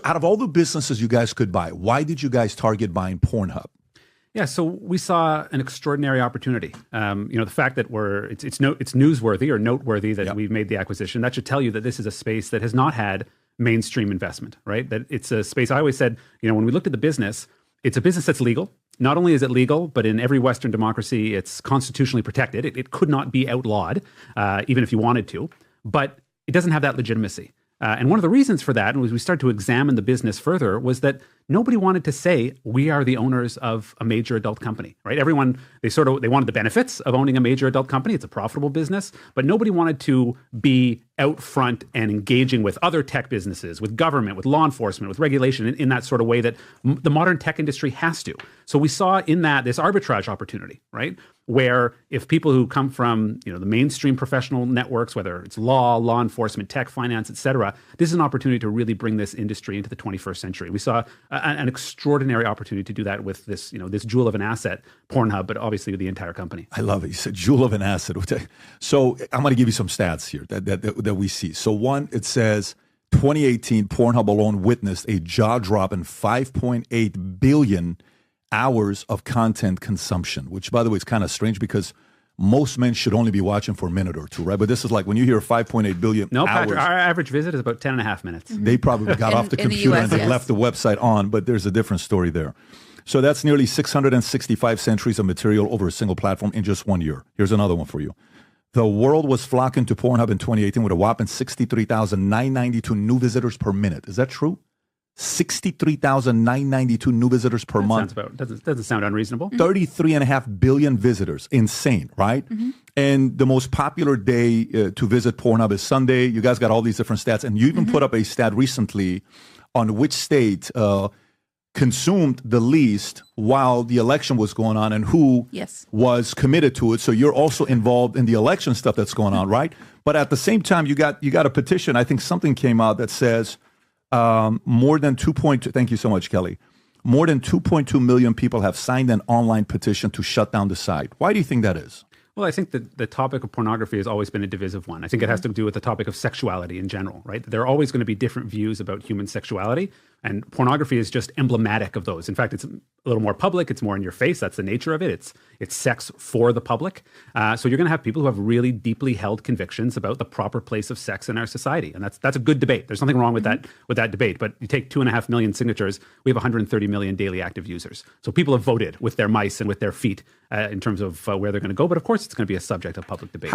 Out of all the businesses you guys could buy, why did you guys target buying Pornhub? Yeah, so we saw an extraordinary opportunity. The fact that it's newsworthy or noteworthy that we've made the acquisition, that should tell you that this is a space that has not had mainstream investment, right? That it's a space, I always said, when we looked at the business, it's a business that's legal. Not only is it legal, but in every Western democracy, it's constitutionally protected. It could not be outlawed, even if you wanted to, but it doesn't have that legitimacy. And one of the reasons for that, and as we started to examine the business further, was that nobody wanted to say we are the owners of a major adult company, right? Everyone, they wanted the benefits of owning a major adult company. It's a profitable business, but nobody wanted to be out front and engaging with other tech businesses, with government, with law enforcement, with regulation in that sort of way that the modern tech industry has to. So we saw in that this arbitrage opportunity, right? Where if people who come from the mainstream professional networks, whether it's law enforcement, tech, finance, et cetera, this is an opportunity to really bring this industry into the 21st century. We saw an extraordinary opportunity to do that with this, this jewel of an asset, Pornhub, but obviously with the entire company. I love it. You said jewel of an asset. So I'm going to give you some stats here that we see. So one, it says 2018, Pornhub alone witnessed a jaw-dropping 5.8 billion hours of content consumption, which, by the way, is kind of strange because most men should only be watching for a minute or two, right? But this is like when you hear 5.8 billion no, hours. Patrick, our average visit is about 10 and a half minutes. They probably got off the computer and they left the website on, but there's a different story there. So that's nearly 665 centuries of material over a single platform in just 1 year. Here's another one for you. The world was flocking to Pornhub in 2018 with a whopping 63,992 new visitors per minute. Is that true? 63,992 new visitors per month. Doesn't sound unreasonable. 33.5 billion visitors. Insane, right? Mm-hmm. And the most popular day to visit Pornhub is Sunday. You guys got all these different stats. And you even put up a stat recently on which state consumed the least while the election was going on and who was committed to it. So you're also involved in the election stuff that's going on, right? But at the same time, you got a petition. I think something came out that says more than 2.2. Thank you so much, Kelly. More than 2.2 million people have signed an online petition to shut down the site. Why do you think that is? Well, I think that the topic of pornography has always been a divisive one. I think it has to do with the topic of sexuality in general, right? There are always going to be different views about human sexuality, and pornography is just emblematic of those. In fact, it's a little more public. It's more in your face. That's the nature of it. It's sex for the public. So you're going to have people who have really deeply held convictions about the proper place of sex in our society, and that's a good debate. There's nothing wrong with that debate. But you take 2.5 million signatures, we have 130 million daily active users. So people have voted with their mice and with their feet in terms of where they're going to go. But of course, it's going to be a subject of public debate.